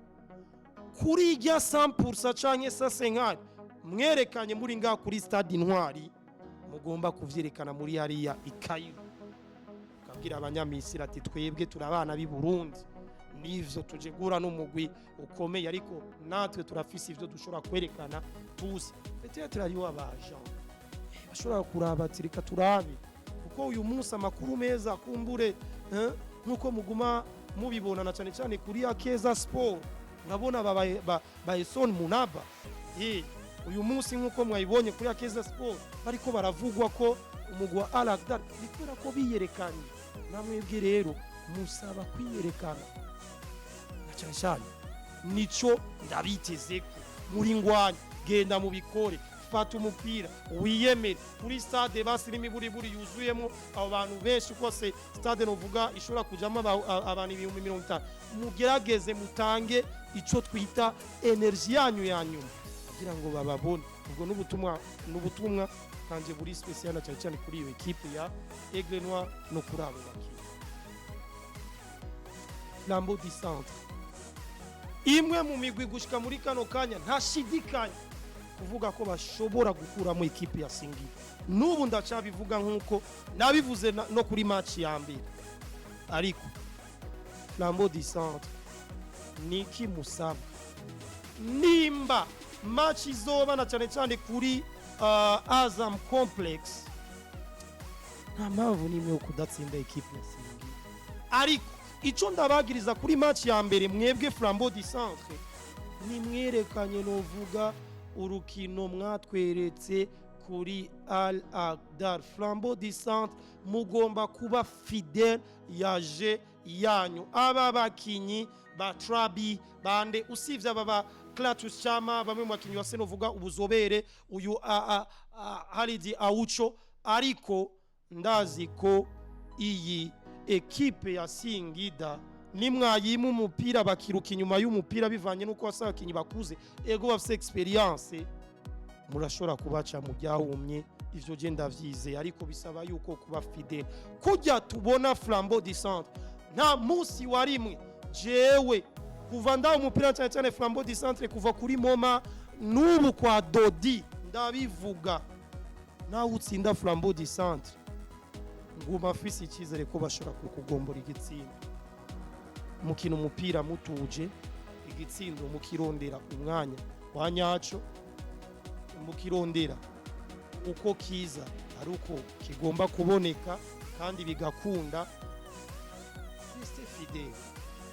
kuri ijya 100% canke 150 mwerekanye muri nga kuri Stade Intwari mugomba kuvyerekana muri hariya i Cairo, kabwira abanyamisiri ati twebwe turabana b'i Burundi nivyo tuje gura n'umugwi ukomeye, ariko natwe turafise ivyo dushobora kwerekana tuzi. Peut-être ari wabaje bashobora kuraba ati reka turabe kuko uyu munsi amakuru meza kumbure nkuko muguma mubibona na cyane cyane kuri Akeza Sport urabona ba Eson Munaba uyu munsi nkuko mwayibonye kuri Akeza Sport bariko baravugwa ko umugwi wa Al Ahly bikora ko biyerekanye. Namwebwe rero musaba kwiyerekana na cyane cyane nico ndabiteze muri ngwanya genda mu bikore fata umupira wiyemere kuri stade basi n'imiburi yuzuyemo abo bantu benshi kose stade novuga ishobora kujamo abantu 50,000 mugerageze mutange ico twita energy yanyu kugira ngo bababone. Ubwo n'ubutumwa kanje buri special cyane kuri iyo equipe ya Aigle Noir no kuri abo bakiri Flambeau du Centre. Imwe mu migwi gushika muri kano kanya ntashidikanya kuvuga ko bashobora gukura mu equipe ya Singida. Nubu ndacabivuga nkuko nabivuze no kuri match ya mbere, ariko Flambeau du Centre niki musaba nimba match izoba na cyane cyane kuri Azam Complex nta mpamvu n'imwe yo kudatsinda equipe ya Singida ariko icyo ndabagiriza kuri match ya mbere mwebwe Flambeau du Centre nimwerekanye novuga urukino mwatweretse kuri Al Akdar. Flambeau du Centre mugomba kuba fidèle yaje yanyu aba bakinyi ba Trabi bande usivye aba ba Clatous Chama bamwe mu bakinyi base novuga ubuzobere uyu Halidi Aucho ariko ndazi ko iyi ekipe ya Singida nimwayima umupira bakiruka inyuma y'umupira bivanye nuko basakinyi bakuze ego bafite experience murashobora kubaca mu byahumye ivyo je ndavyize ariko bisaba yuko kuba fidèle kujya tubona Flambeau du Centre nta musi warimwe jewe kuva ndaho umupira cyane cyane Flambeau du Centre kuva kuri Moma n'ubu kwa Dodi ndabivuga nawe utsinda Flambeau du Centre nguma afise icyizere ko bashobora kukugombora igitsinda mukino umupira mutuje igitsindo mukirondera umwanya wanyaco mukirondera uko kiza ari uko kigomba kuboneka kandi bigakunda reste fidèle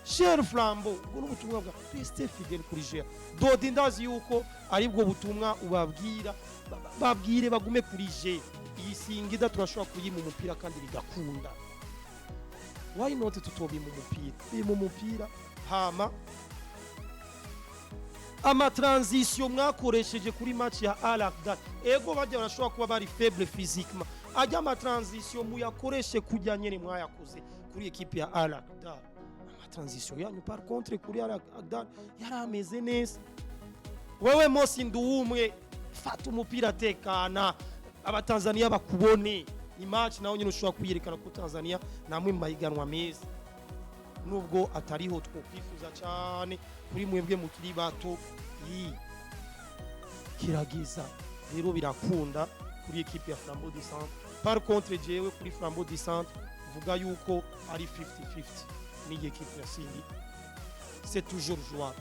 cher Flambeau ubwo n'ubutumwa bwa reste fidèle kuri Ger Dodi ndazi yuko aribwo butumwa ubabwira babwire bagume kuri Ger iyi Singida turashobora kuyima umupira kandi bigakunda why not tutobima umupira bima umupira hama ama transition mwakoresheje kuri match ya Al Akdar ego bajya barashobora kuba bari faible physiquement ajya ama transition muyakoreshe kujya nyene mwayakoze kuri equipe ya Al Akdar ama transition yanyu par contre kuri Al Akdar yarameze neza wewe Mosi Nduwumwe fata umupira tekana abatanzania bakubone match naho nyine ushobora kuyerekana ko Tanzania namwe mu mahiganwa meza nubwo atariho twokwifuza cyane kuri mwebwe mukiri bato kiragiza rero birakunda kuri equipe ya Flambeau du Centre par contre jewe kuri Flambeau du Centre vuga yuko ari 50-50 ni equipe ya Singida c'est toujours joie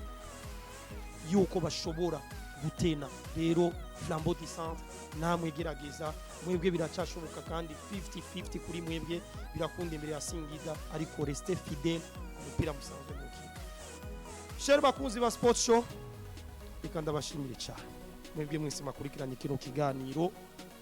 yuko bashobora gutena rero Flambeau du Centre namwe gerageza mwebwe biracashoboka kandi 50-50 kuri mwebwe birakunda imbere ya Singida ariko reste fidèle umupira musanzwe muki cher bakunzi ba Sport Show ikanda bashimire cyane mwebwe mwese makurikiranye kino kiganiro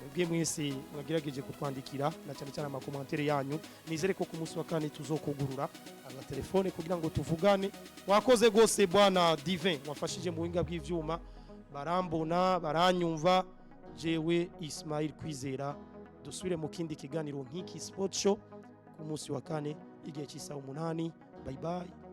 mwebwe mwese mwagerageje kutwandikira na cyane cyane amakomantere yanyu nizere ko ku munsi wa kane tuzokugurura aga telefone kugira ngo tuvugane wakoze gose bwana Divin wafashije mu buhinga bw'ivyuma barambona baranyumva jewe Ismail Kwizera dusubire mu kindi kiganiro nk'iki Sport Show ku munsi wa kane igihe cy'isaha 8 bye bye.